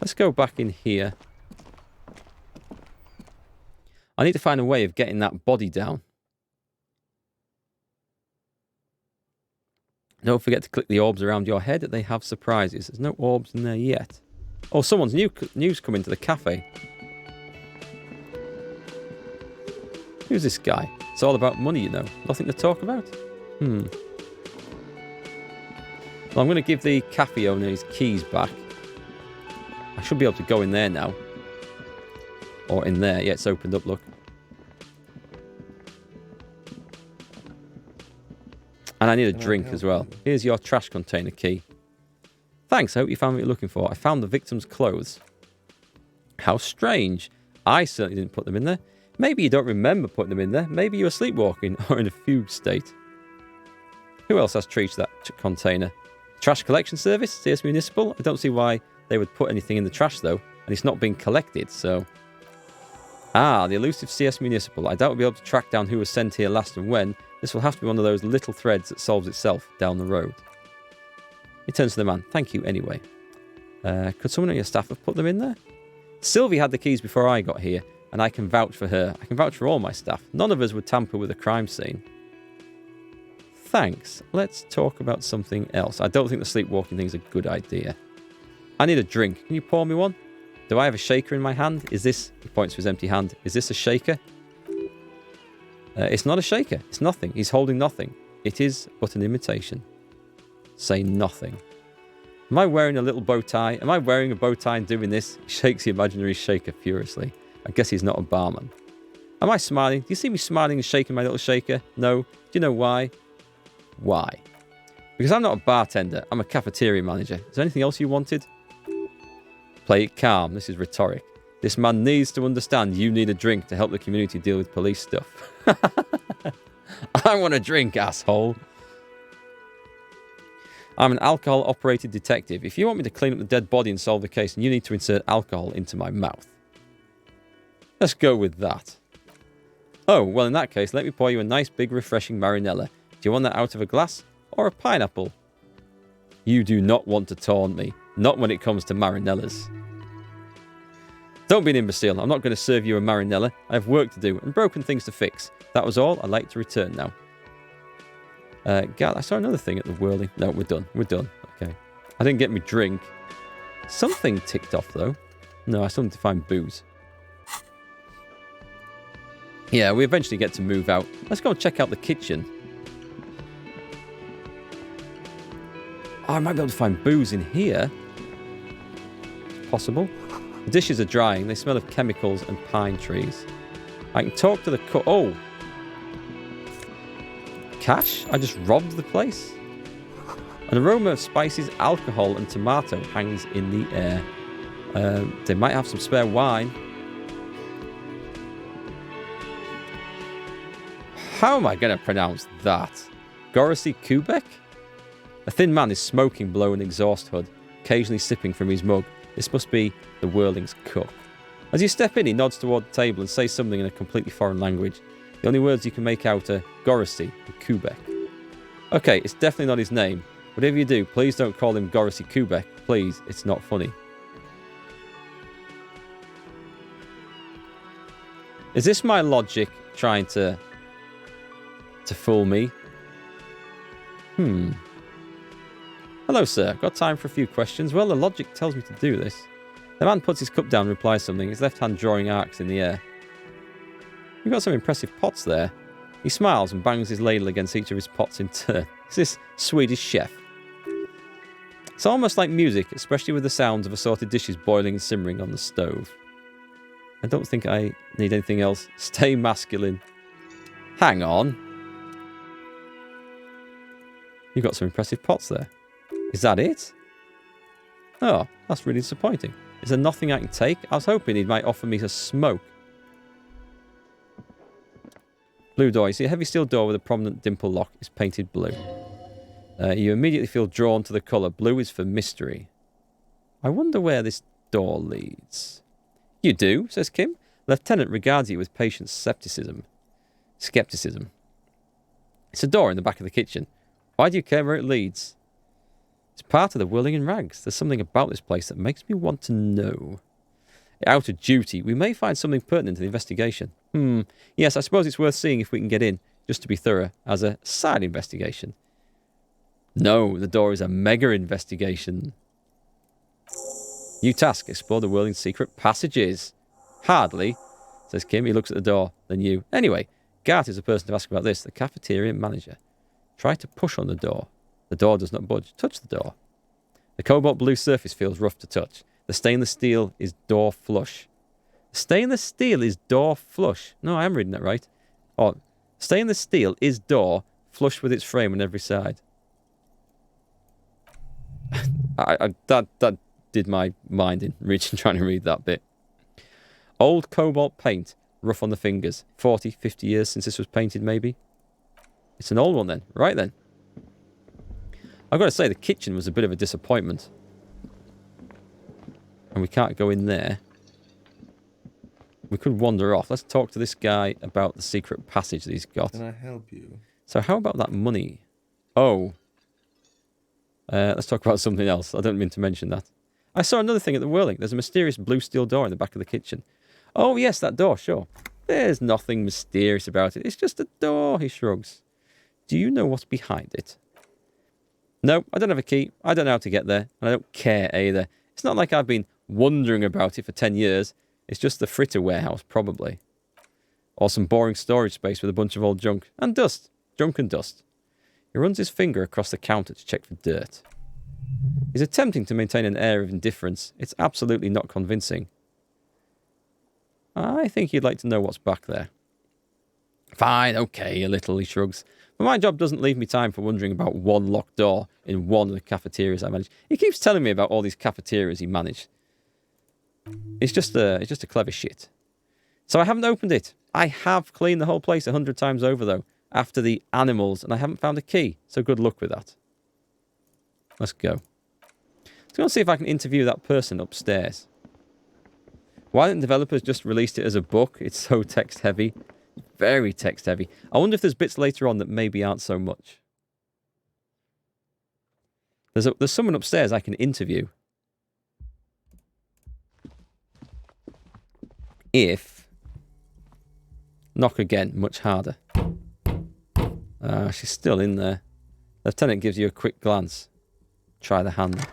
Let's go back in here. I need to find a way of getting that body down. Don't forget to click the orbs around your head. They have surprises. There's no orbs in there yet. Oh, someone's news coming to the cafe. Who's this guy? It's all about money, you know. Nothing to talk about? Well, I'm going to give the cafe owner his keys back. I should be able to go in there now. Or in there. Yeah, it's opened up, look. And I need a drink as well. Here's your trash container key. Thanks, I hope you found what you're looking for. I found the victim's clothes. How strange. I certainly didn't put them in there. Maybe you don't remember putting them in there. Maybe you were sleepwalking or in a fugue state. Who else has treated that container? Trash collection service? CS Municipal? I don't see why they would put anything in the trash, though. And it's not being collected, so... Ah, the elusive CS Municipal. I doubt we'll be able to track down who was sent here last and when. This will have to be one of those little threads that solves itself down the road. He turns to the man. Thank you, anyway. Could someone on your staff have put them in there? Sylvie had the keys before I got here, and I can vouch for her. I can vouch for all my staff. None of us would tamper with a crime scene. Thanks. Let's talk about something else. I don't think the sleepwalking thing is a good idea. I need a drink. Can you pour me one? Do I have a shaker in my hand? Is this... He points to his empty hand. Is this a shaker? It's not a shaker. It's nothing. He's holding nothing. It is but an imitation. Say nothing. Am I wearing a little bow tie? Am I wearing a bow tie and doing this? He shakes the imaginary shaker furiously. I guess he's not a barman. Am I smiling? Do you see me smiling and shaking my little shaker? No. Do you know why? Why? Because I'm not a bartender. I'm a cafeteria manager. Is there anything else you wanted? Play it calm. This is rhetoric. This man needs to understand you need a drink to help the community deal with police stuff. I want a drink, asshole. I'm an alcohol-operated detective. If you want me to clean up the dead body and solve the case, then you need to insert alcohol into my mouth. Let's go with that. Oh, well, in that case, let me pour you a nice, big, refreshing marinella. Do you want that out of a glass or a pineapple? You do not want to taunt me. Not when it comes to marinellas. Don't be an imbecile. I'm not going to serve you a marinella. I have work to do and broken things to fix. That was all. I'd like to return now. Gart, I saw another thing at the whirling. No, we're done. We're done. Okay. I didn't get me drink. Something ticked off, though. No, I still need to find booze. Yeah, we eventually get to move out. Let's go and check out the kitchen. Oh, I might be able to find booze in here. Possible. The dishes are drying. They smell of chemicals and pine trees. I can talk to the cook. Oh! Cash? I just robbed the place? An aroma of spices, alcohol, and tomato hangs in the air. They might have some spare wine. How am I going to pronounce that? Gorosy Kubek? A thin man is smoking below an exhaust hood, occasionally sipping from his mug. This must be the Whirling's cook. As you step in, he nods toward the table and says something in a completely foreign language. The only words you can make out are Gorosy and Kubek. Okay, it's definitely not his name. Whatever you do, please don't call him Gorosy Kubek. Please, it's not funny. Is this my logic trying to fool me? Hello, sir. Got time for a few questions? Well, the logic tells me to do this. The man puts his cup down and replies something, his left hand drawing arcs in the air. You've got some impressive pots there. He smiles and bangs his ladle against each of his pots in turn. Is this Swedish chef? It's almost like music, especially with the sounds of assorted dishes boiling and simmering on the stove. I don't think I need anything else. Stay masculine. Hang on. You've got some impressive pots there. Is that it? Oh, that's really disappointing. Is there nothing I can take? I was hoping he might offer me a smoke. Blue door. You see a heavy steel door with a prominent dimple lock. It's painted blue. You immediately feel drawn to the colour. Blue is for mystery. I wonder where this door leads. You do, says Kim. Lieutenant regards you with patient skepticism. It's a door in the back of the kitchen. Why do you care where it leads? It's part of the whirling in rags. There's something about this place that makes me want to know. Out of duty, we may find something pertinent to the investigation. Yes, I suppose it's worth seeing if we can get in, just to be thorough, as a side investigation. No, the door is a mega investigation. New task, explore the whirling secret passages. Hardly, says Kim. He looks at the door, then you. Anyway, Gart is the person to ask about this, the cafeteria manager. Try to push on the door. The door does not budge. Touch the door. The cobalt blue surface feels rough to touch. The stainless steel is door flush. Stainless steel is door flush. No, I am reading that right. Oh, stainless steel is door flush with its frame on every side. That did my mind in trying to read that bit. Old cobalt paint, rough on the fingers. 40, 50 years since this was painted, maybe. It's an old one then. Right then. I've got to say, the kitchen was a bit of a disappointment. And we can't go in there. We could wander off. Let's talk to this guy about the secret passage that he's got. Can I help you? So how about that money? Oh. Let's talk about something else. I don't mean to mention that. I saw another thing at the whirling. There's a mysterious blue steel door in the back of the kitchen. Oh, yes, that door, sure. There's nothing mysterious about it. It's just a door, he shrugs. Do you know what's behind it? No, I don't have a key. I don't know how to get there. And I don't care either. It's not like I've been wondering about it for 10 years. It's just the fritter warehouse, probably. Or some boring storage space with a bunch of old junk. And dust. Junk and dust. He runs his finger across the counter to check for dirt. He's attempting to maintain an air of indifference. It's absolutely not convincing. I think you'd like to know what's back there. Fine, okay, a little, he shrugs. But my job doesn't leave me time for wondering about one locked door in one of the cafeterias I manage. He keeps telling me about all these cafeterias he managed. It's just a clever shit. So I haven't opened it. I have cleaned the whole place 100 times over, though, after the animals, and I haven't found a key. So good luck with that. Let's go. Let's go and see if I can interview that person upstairs. Why didn't developers just released it as a book? It's so text-heavy. Very text-heavy. I wonder if there's bits later on that maybe aren't so much. There's someone upstairs I can interview. If... Knock again, much harder. She's still in there. Lieutenant gives you a quick glance. Try the hand.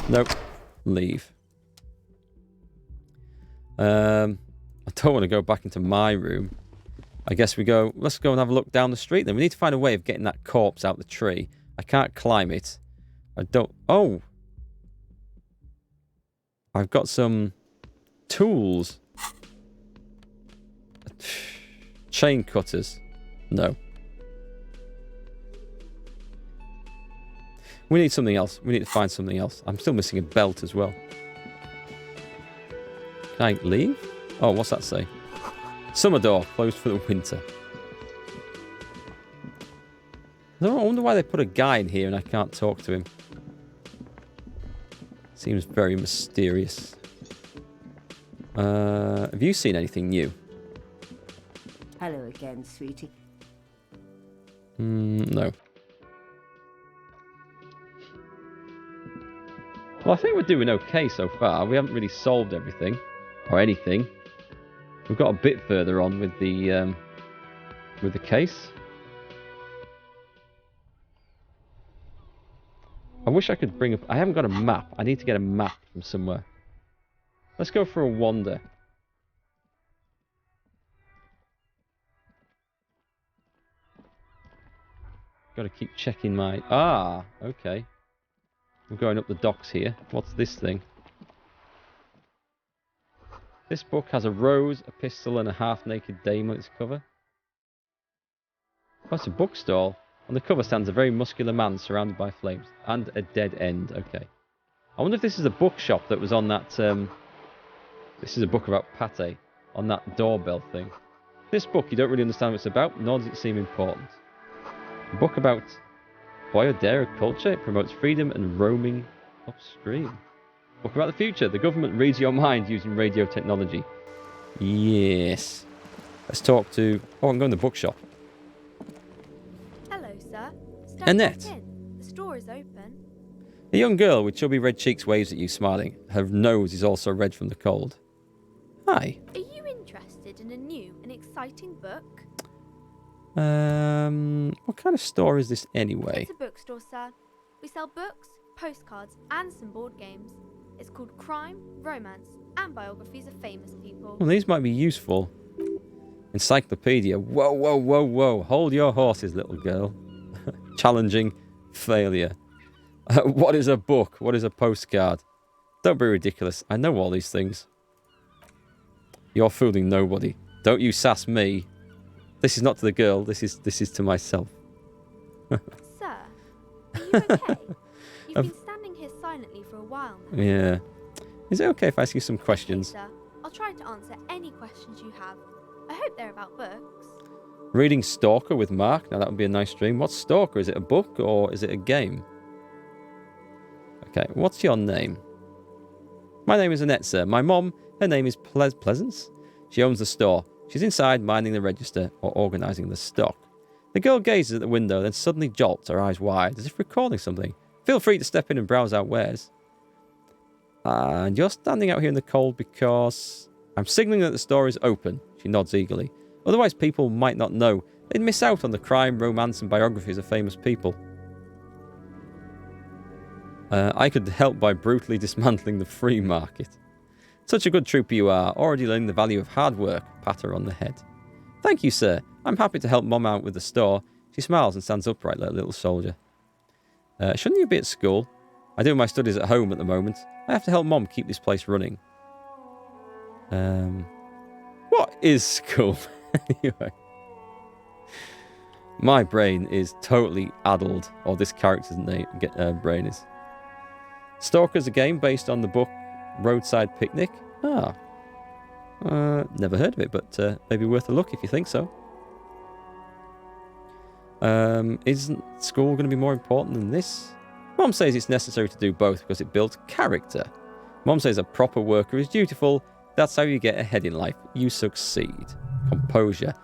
Nope. Leave. I don't want to go back into my room. I guess we go... Let's go and have a look down the street then. We need to find a way of getting that corpse out the tree. I can't climb it. I don't... Oh! I've got some tools. Chain cutters. No. We need something else. We need to find something else. I'm still missing a belt as well. Can I leave? Oh, what's that say? Summer door, closed for the winter. I wonder why they put a guy in here and I can't talk to him. Seems very mysterious. Have you seen anything new? Hello again, sweetie. No. Well, I think we're doing okay so far. We haven't really solved everything. Or anything. We've got a bit further on with the case. I wish I could bring up... I haven't got a map. I need to get a map from somewhere. Let's go for a wander. Got to keep checking my... Ah, okay. I'm going up the docks here. What's this thing? This book has a rose, a pistol, and a half-naked dame on its cover. Oh, it's a bookstore. On the cover stands a very muscular man surrounded by flames. And a dead end. Okay. I wonder if this is a bookshop that was on that... This is a book about pate. On that doorbell thing. This book, you don't really understand what it's about, nor does it seem important. A book about Boyodera culture. It promotes freedom and roaming upstream. Book about the future. The government reads your mind using radio technology. Yes. Let's talk to... Oh, I'm going to the bookshop. Hello, sir. Step Annette. right in. The store is open. A young girl with chubby red cheeks waves at you, smiling. Her nose is also red from the cold. Hi. Are you interested in a new and exciting book? What kind of store is this anyway? It's a bookstore, sir. We sell books, postcards, and some board games. It's called Crime, Romance, and Biographies of Famous People. Well, these might be useful. Encyclopedia. Whoa, whoa, whoa, whoa. Hold your horses, little girl. Challenging failure. What is a book? What is a postcard? Don't be ridiculous. I know all these things. You're fooling nobody. Don't you sass me. This is not to the girl. This is to myself. Sir, are you okay? You've been standing here silently for a while now. Yeah. Is it okay if I ask you some questions? Okay, sir. I'll try to answer any questions you have. I hope they're about books. Reading Stalker with Mark. Now that would be a nice dream. What's Stalker? Is it a book or is it a game? Okay. What's your name? My name is Annette, sir. My mom, her name is Pleasance. She owns the store. She's inside minding the register or organising the stock. The girl gazes at the window, then suddenly jolts, her eyes wide, as if recalling something. Feel free to step in and browse our wares. And you're standing out here in the cold because... I'm signalling that the store is open. She nods eagerly. Otherwise people might not know. They'd miss out on the crime, romance and biographies of famous people. I could help by brutally dismantling the free market. Such a good trooper you are, already learning the value of hard work. Pat her on the head. Thank you, sir. I'm happy to help Mom out with the store. She smiles and stands upright like a little soldier. Shouldn't you be at school? I do my studies at home at the moment. I have to help Mom keep this place running. What is school? Anyway. My brain is totally addled, or this character's brain is. Stalker's a game based on the book Roadside Picnic. Never heard of it, but maybe worth a look if you think so. Isn't school going to be more important than this? Mom says it's necessary to do both because it builds character. Mom says a proper worker is dutiful. That's how you get ahead in life. You succeed. Composure.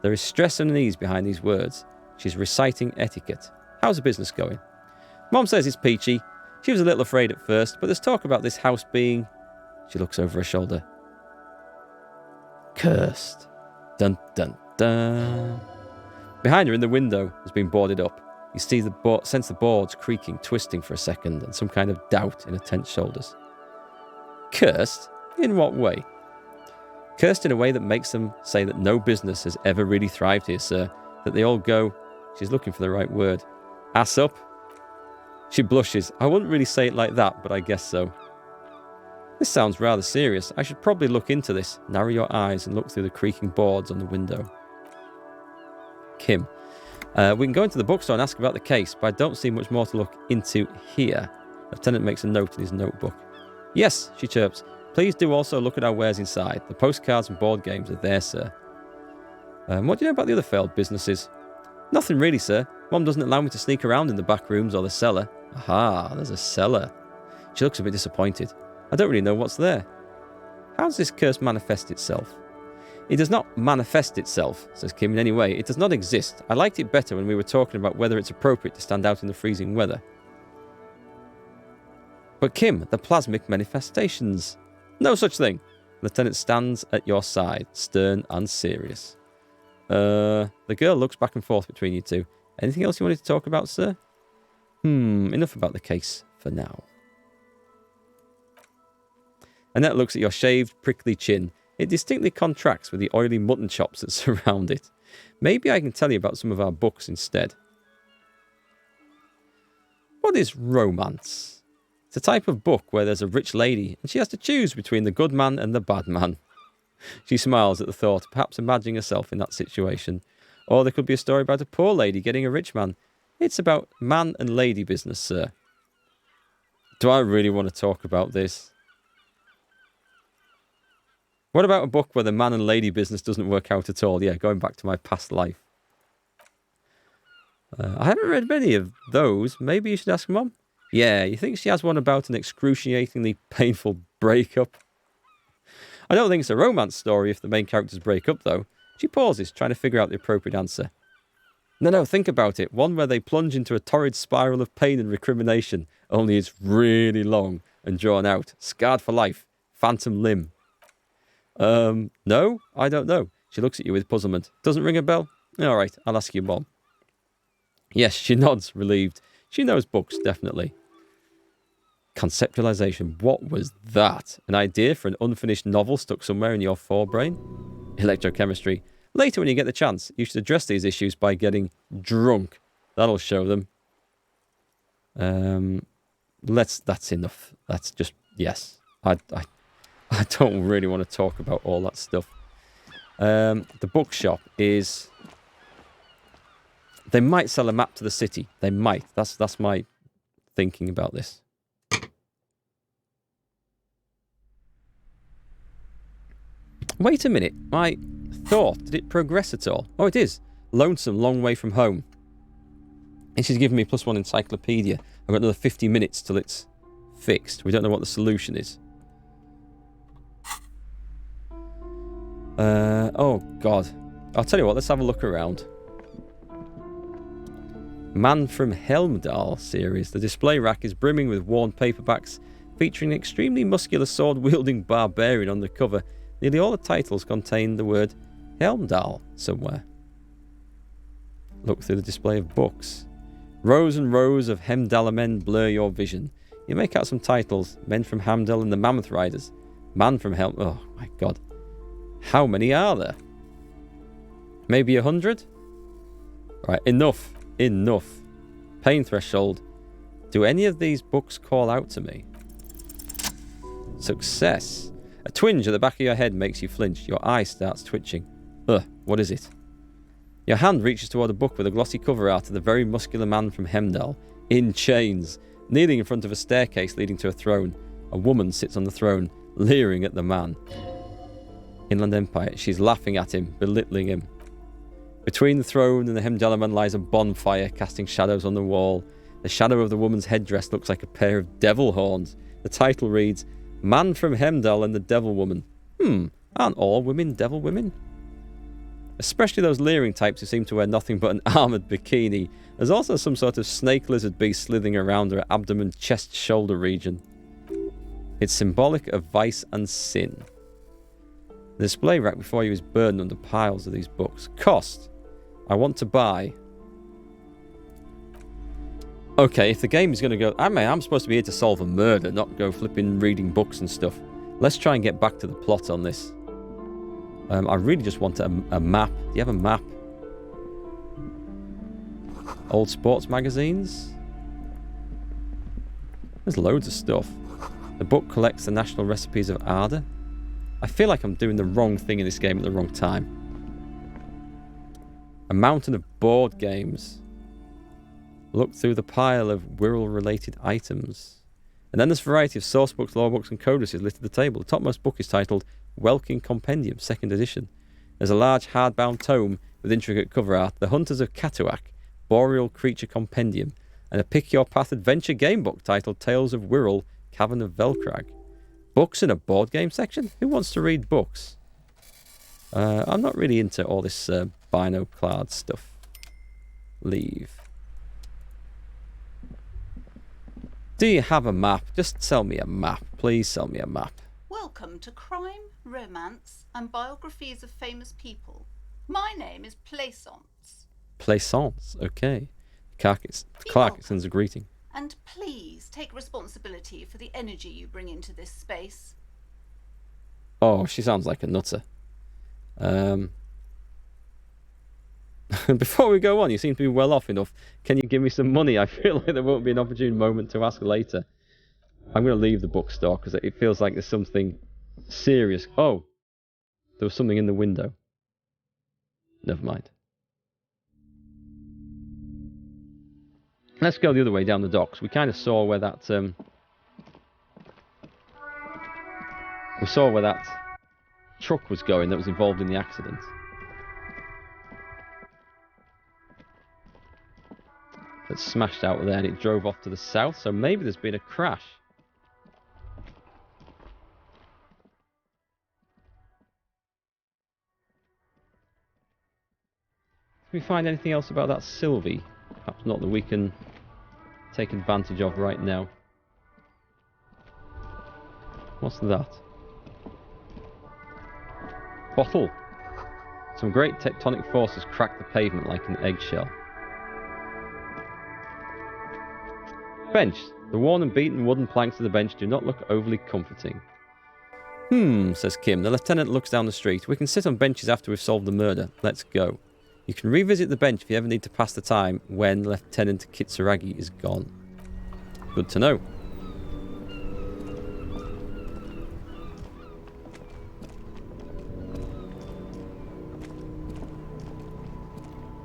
There is stress and unease behind these words. She's reciting etiquette. How's the business going? Mom says it's peachy. She was a little afraid at first, but there's talk about this house being... She looks over her shoulder. Cursed. Dun, dun, dun. Behind her in the window has been boarded up. You see sense the boards creaking, twisting for a second, and some kind of doubt in her tense shoulders. Cursed? In what way? Cursed in a way that makes them say that no business has ever really thrived here, sir. That they all go... She's looking for the right word. Ass up? She blushes. I wouldn't really say it like that, but I guess so. This sounds rather serious. I should probably look into this. Narrow your eyes and look through the creaking boards on the window. Kim. We can go into the bookstore and ask about the case, but I don't see much more to look into here. Lieutenant makes a note in his notebook. Yes, she chirps. Please do also look at our wares inside. The postcards and board games are there, sir. What do you know about the other failed businesses? Nothing really, sir. Mom doesn't allow me to sneak around in the back rooms or the cellar. Aha, there's a cellar. She looks a bit disappointed. I don't really know what's there. How does this curse manifest itself? It does not manifest itself, says Kim, in any way. It does not exist. I liked it better when we were talking about whether it's appropriate to stand out in the freezing weather. But Kim, the plasmic manifestations. No such thing. The lieutenant stands at your side, stern and serious. The girl looks back and forth between you two. Anything else you wanted to talk about, sir? Enough about the case for now. Annette looks at your shaved, prickly chin. It distinctly contracts with the oily mutton chops that surround it. Maybe I can tell you about some of our books instead. What is romance? It's a type of book where there's a rich lady and she has to choose between the good man and the bad man. She smiles at the thought, perhaps imagining herself in that situation. Or there could be a story about a poor lady getting a rich man. It's about man and lady business, sir. Do I really want to talk about this? What about a book where the man and lady business doesn't work out at all? Yeah, going back to my past life. I haven't read many of those. Maybe you should ask Mom. Yeah, you think she has one about an excruciatingly painful breakup? I don't think it's a romance story if the main characters break up, though. She pauses, trying to figure out the appropriate answer. No, think about it. One where they plunge into a torrid spiral of pain and recrimination, only it's really long and drawn out. Scarred for life. Phantom limb. No, I don't know. She looks at you with puzzlement. Doesn't ring a bell? All right, I'll ask your mom. Yes, she nods, relieved. She knows books, definitely. Conceptualization. What was that? An idea for an unfinished novel stuck somewhere in your forebrain? Electrochemistry. Later, when you get the chance, you should address these issues by getting drunk. That'll show them. That's enough. That's just, yes. I don't really want to talk about all that stuff. The bookshop is... They might sell a map to the city. They might. That's my thinking about this. Wait a minute. My thought, did it progress at all? Oh, it is. Lonesome, long way from home. And she's given me +1 encyclopedia. I've got another 50 minutes till it's fixed. We don't know what the solution is. Oh, God. I'll tell you what, let's have a look around. Man from Helmdall series. The display rack is brimming with worn paperbacks featuring an extremely muscular sword-wielding barbarian on the cover. Nearly all the titles contain the word Helmdall somewhere. Look through the display of books. Rows and rows of Hemdaller men blur your vision. You make out some titles. Men from Hamdall and the Mammoth Riders. Man from Helm... Oh, my God. How many are there? Maybe 100? Right, enough. Enough. Pain threshold. Do any of these books call out to me? Success. A twinge at the back of your head makes you flinch. Your eye starts twitching. What is it? Your hand reaches toward a book with a glossy cover art of the very muscular man from Hemdall, in chains, kneeling in front of a staircase leading to a throne. A woman sits on the throne, leering at the man. Inland Empire. She's laughing at him, belittling him. Between the throne and the Hemdaller man lies a bonfire, casting shadows on the wall. The shadow of the woman's headdress looks like a pair of devil horns. The title reads, Man from Hemdall and the Devil Woman. Aren't all women devil women? Especially those leering types who seem to wear nothing but an armoured bikini. There's also some sort of snake lizard beast slithering around her abdomen, chest, shoulder region. It's symbolic of vice and sin. The display rack before you is burdened under piles of these books. Cost. I want to buy. Okay, if the game is going to go... I'm supposed to be here to solve a murder, not go flipping reading books and stuff. Let's try and get back to the plot on this. I really just want a map. Do you have a map? Old sports magazines? There's loads of stuff. The book collects the national recipes of Arda. I feel like I'm doing the wrong thing in this game at the wrong time. A mountain of board games. Look through the pile of Wirral-related items. And then there's a variety of source books, lore books, and codices littered the table. The topmost book is titled Welkin Compendium, 2nd edition. There's a large hardbound tome with intricate cover art, The Hunters of Katuak, Boreal Creature Compendium, and a Pick Your Path adventure game book titled Tales of Wirral, Cavern of Velkrag. Books in a board game section? Who wants to read books? I'm not really into all this binoclard stuff. Leave. Do you have a map? Just sell me a map. Please sell me a map. Welcome to Crime, Romance and Biographies of Famous People. My name is Plaisance. Plaisance, okay. Clarkson's a greeting. And please take responsibility for the energy you bring into this space. Oh, she sounds like a nutter. Before we go on, you seem to be well off enough. Can you give me some money? I feel like there won't be an opportune moment to ask later. I'm going to leave the bookstore because it feels like there's something serious. Oh, there was something in the window. Never mind. Let's go the other way down the docks. We kind of saw where that... we saw where that truck was going that was involved in the accident. That smashed out there and it drove off to the south, so maybe there's been a crash. we find anything else about that Sylvie? Perhaps not that we can take advantage of right now. What's that? Bottle. Some great tectonic forces cracked the pavement like an eggshell. Bench. The worn and beaten wooden planks of the bench do not look overly comforting. Says Kim. The lieutenant looks down the street. We can sit on benches after we've solved the murder. Let's go. You can revisit the bench if you ever need to pass the time when Lieutenant Kitsuragi is gone. Good to know.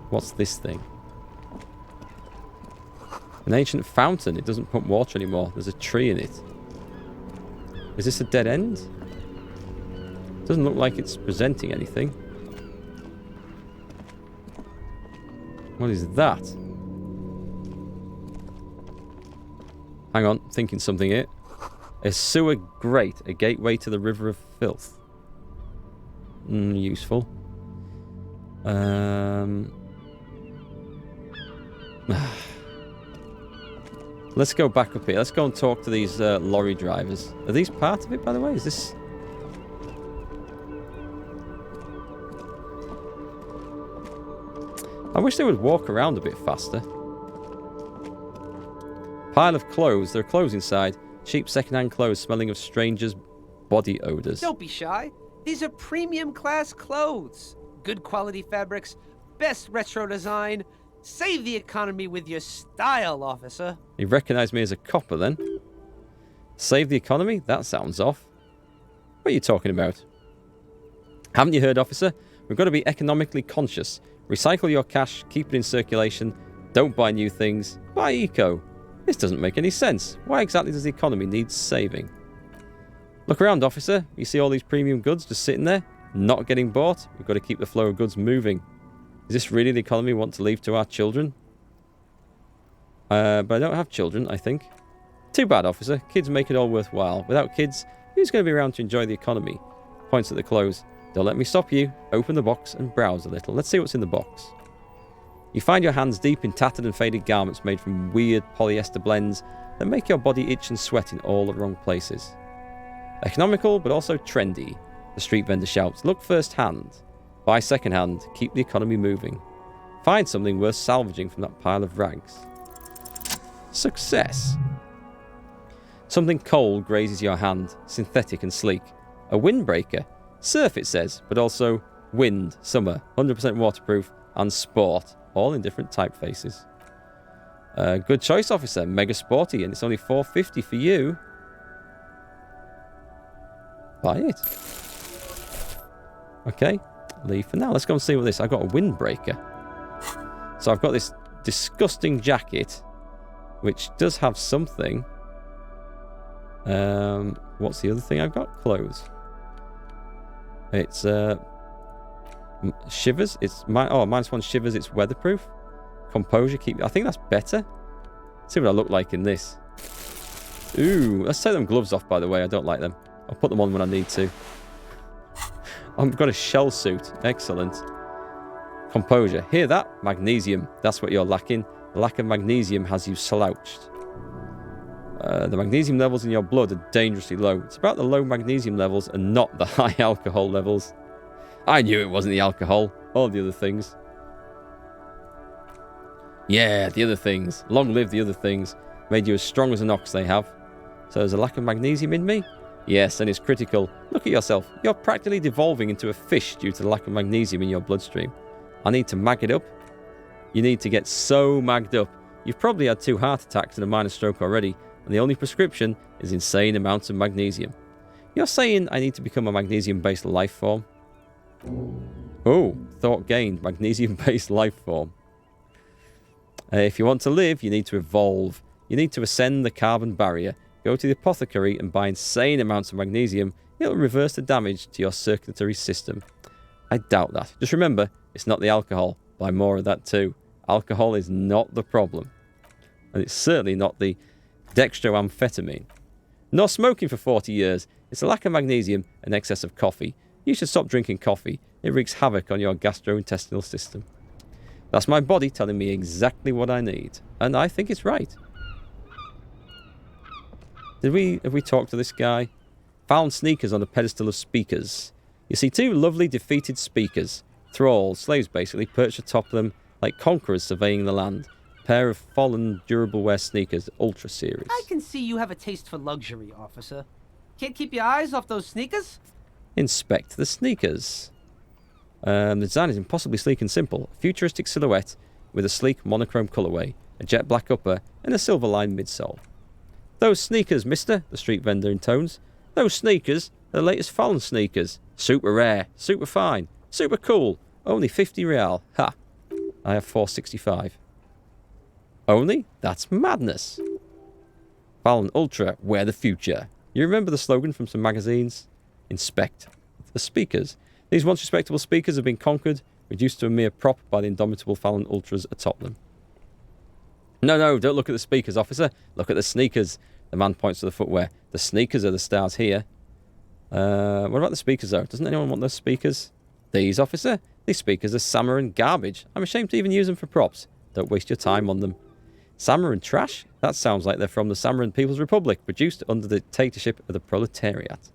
What's this thing? An ancient fountain. It doesn't pump water anymore. There's a tree in it. Is this a dead end? Doesn't look like it's presenting anything. What is that? Hang on, thinking something here. A sewer grate, a gateway to the river of filth. Useful. Let's go back up here. Let's go and talk to these lorry drivers. Are these part of it, by the way? Is this... I wish they would walk around a bit faster. Pile of clothes. There are clothes inside. Cheap second-hand clothes smelling of strangers' body odors. Don't be shy. These are premium class clothes. Good quality fabrics. Best retro design. Save the economy with your style, officer. You recognize me as a copper, then? Save the economy? That sounds off. What are you talking about? Haven't you heard, officer? We've got to be economically conscious. Recycle your cash, keep it in circulation, don't buy new things, buy eco. This doesn't make any sense. Why exactly does the economy need saving? Look around, officer. You see all these premium goods just sitting there, not getting bought? We've got to keep the flow of goods moving. Is this really the economy we want to leave to our children? But I don't have children, I think. Too bad, officer. Kids make it all worthwhile. Without kids, who's going to be around to enjoy the economy? Points at the clothes. Don't let me stop you. Open the box and browse a little. Let's see what's in the box. You find your hands deep in tattered and faded garments made from weird polyester blends that make your body itch and sweat in all the wrong places. Economical, but also trendy, the street vendor shouts. Look first hand. Buy second hand. Keep the economy moving. Find something worth salvaging from that pile of rags. Success. Something cold grazes your hand, synthetic and sleek. A windbreaker. Surf, it says, but also wind, summer, 100% waterproof, and sport, all in different typefaces. Good choice, officer. Mega sporty, and it's only $4.50 for you. Buy it. Okay, leave for now. Let's go and see what this... I've got a windbreaker. So I've got this disgusting jacket, which does have something. What's the other thing I've got? Clothes. It's shivers. It's -1 shivers. It's weatherproof. Composure. I think that's better. Let's see what I look like in this. Ooh, let's take them gloves off. By the way, I don't like them. I'll put them on when I need to. I've got a shell suit. Excellent. Composure. Hear that? Magnesium. That's what you're lacking. The lack of magnesium has you slouched. The magnesium levels in your blood are dangerously low. It's about the low magnesium levels and not the high alcohol levels. I knew it wasn't the alcohol. All the other things. Yeah, the other things. Long live the other things. Made you as strong as an ox, they have. So there's a lack of magnesium in me? Yes, and it's critical. Look at yourself. You're practically devolving into a fish due to the lack of magnesium in your bloodstream. I need to mag it up. You need to get so magged up. You've probably had 2 heart attacks and a minor stroke already, and the only prescription is insane amounts of magnesium. You're saying I need to become a magnesium-based life form? Oh, thought gained. Magnesium-based life form. If you want to live, you need to evolve. You need to ascend the carbon barrier. Go to the apothecary and buy insane amounts of magnesium. It'll reverse the damage to your circulatory system. I doubt that. Just remember, it's not the alcohol. Buy more of that too. Alcohol is not the problem. And it's certainly not the dextroamphetamine. Nor smoking for 40 years. It's a lack of magnesium and excess of coffee. You should stop drinking coffee. It wreaks havoc on your gastrointestinal system. That's my body telling me exactly what I need. And I think it's right. Have we talked to this guy? Found sneakers on a pedestal of speakers. You see two lovely defeated speakers. Thralls, slaves basically, perched atop them like conquerors surveying the land. Pair of fallen durable wear sneakers, Ultra Series. I can see you have a taste for luxury, officer. Can't keep your eyes off those sneakers? Inspect the sneakers. The design is impossibly sleek and simple. A futuristic silhouette with a sleek monochrome colourway, a jet black upper, and a silver lined midsole. Those sneakers, mister, the street vendor intones. Those sneakers are the latest Fallen sneakers. Super rare, super fine, super cool. Only 50 real. Ha! I have 465. Only? That's madness. Fallen Ultra, wear the future. You remember the slogan from some magazines? Inspect the speakers. These once respectable speakers have been conquered, reduced to a mere prop by the indomitable Fallen Ultras atop them. No, don't look at the speakers, officer. Look at the sneakers. The man points to the footwear. The sneakers are the stars here. What about the speakers, though? Doesn't anyone want those speakers? These, officer? These speakers are Samaran garbage. I'm ashamed to even use them for props. Don't waste your time on them. Samaran trash? That sounds like they're from the Samaran People's Republic, produced under the dictatorship of the proletariat.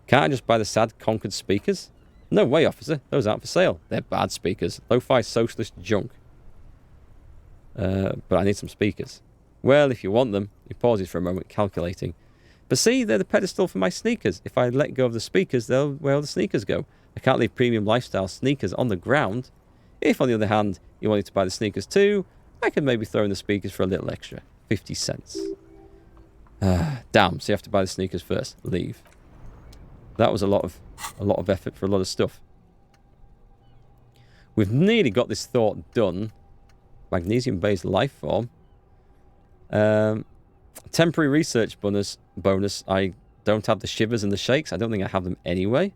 Can't I just buy the sad conquered speakers? No way, officer. Those aren't for sale. They're bad speakers. Lo-fi socialist junk. But I need some speakers. Well, if you want them. He pauses for a moment, calculating. But see, they're the pedestal for my sneakers. If I let go of the speakers, where will the sneakers go? I can't leave premium lifestyle sneakers on the ground. If, on the other hand, you wanted to buy the sneakers too, I could maybe throw in the speakers for a little extra. 50 cents. Damn, so you have to buy the sneakers first. Leave. That was a lot of effort for a lot of stuff. We've nearly got this thought done. Magnesium-based life form. Temporary research bonus. I don't have the shivers and the shakes. I don't think I have them anyway.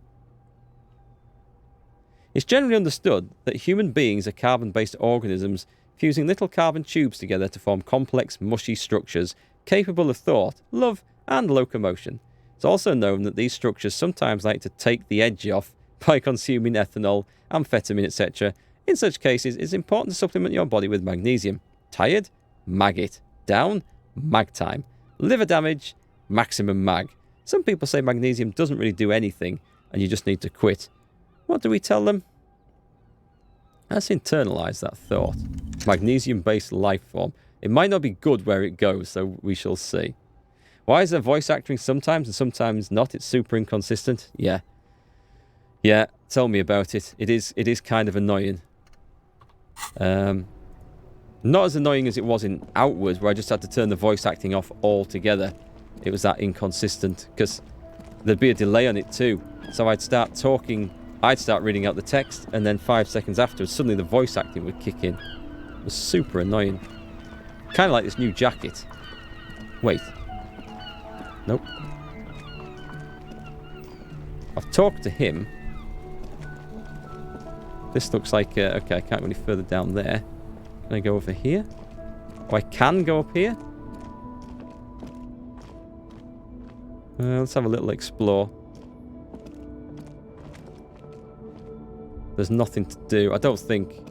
It's generally understood that human beings are carbon-based organisms fusing little carbon tubes together to form complex, mushy structures capable of thought, love, and locomotion. It's also known that these structures sometimes like to take the edge off by consuming ethanol, amphetamine, etc. In such cases, it's important to supplement your body with magnesium. Tired? Mag it. Down? Mag time. Liver damage? Maximum mag. Some people say magnesium doesn't really do anything and you just need to quit. What do we tell them? Let's internalise that thought. Magnesium-based life form. It might not be good where it goes, so we shall see. Why is there voice acting sometimes and sometimes not? It's super inconsistent. Yeah. Yeah, tell me about it. It is kind of annoying. Not as annoying as it was in Outward, where I just had to turn the voice acting off altogether. It was that inconsistent, because there'd be a delay on it too. So I'd start talking, I'd start reading out the text, and then 5 seconds afterwards, suddenly the voice acting would kick in. It was super annoying. Kind of like this new jacket. Wait. Nope. I've talked to him. This looks like... okay, I can't go any further down there. Can I go over here? Oh, I can go up here? Let's have a little explore. There's nothing to do. I don't think...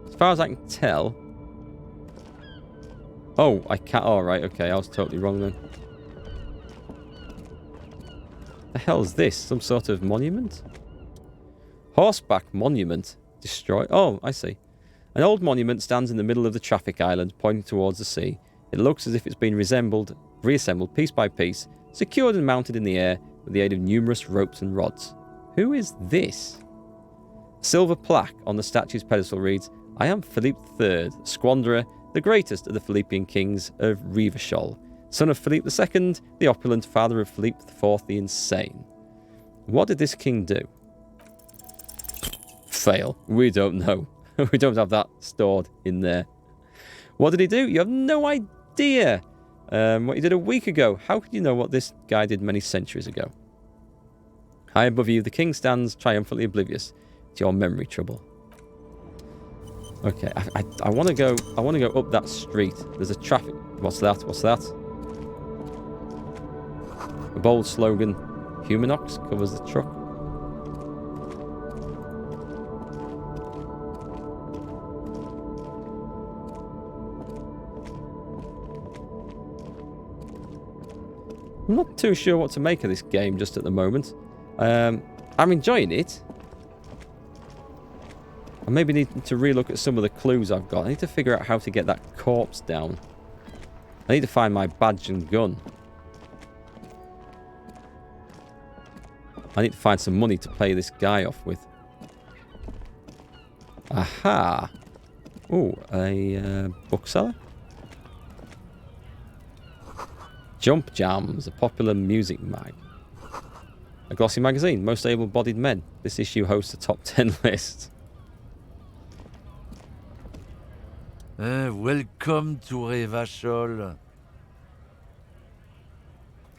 As far as I can tell... Oh, I can't... Oh, right, okay. I was totally wrong then. The hell is this? Some sort of monument? Horseback monument. Destroyed. Oh, I see. An old monument stands in the middle of the traffic island, pointing towards the sea. It looks as if it's been reassembled piece by piece, secured and mounted in the air with the aid of numerous ropes and rods. Who is this? A silver plaque on the statue's pedestal reads, I am Philippe III, Squanderer, the greatest of the Philippian kings of Revachol, son of Philippe II, the opulent, father of Philippe IV the Insane. What did this king do? Fail. We don't know. We don't have that stored in there. What did he do? You have no idea. What he did a week ago. How could you know what this guy did many centuries ago? High above you, the king stands triumphantly oblivious to your memory trouble. Okay, I want to go. I want to go up that street. There's a traffic. What's that? What's that? A bold slogan. Humanox covers the truck. I'm not too sure what to make of this game just at the moment. I'm enjoying it. I maybe need to relook at some of the clues I've got. I need to figure out how to get that corpse down. I need to find my badge and gun. I need to find some money to pay this guy off with. Aha! Ooh, a bookseller? Jump Jams, a popular music mag. A glossy magazine, most able-bodied men. This issue hosts a top 10 list. Welcome to Revachol.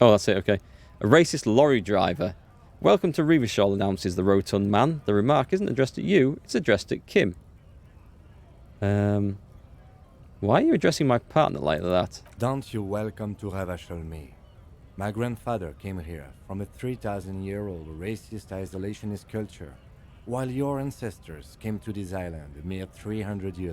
Oh, that's it, okay. A racist lorry driver. Welcome to Revachol, announces the rotund man. The remark isn't addressed at you, it's addressed at Kim. Why are you addressing my partner like that? Don't you welcome to Revachol me. My grandfather came here from a 3,000-year-old racist isolationist culture, while your ancestors came to this island a mere 300 years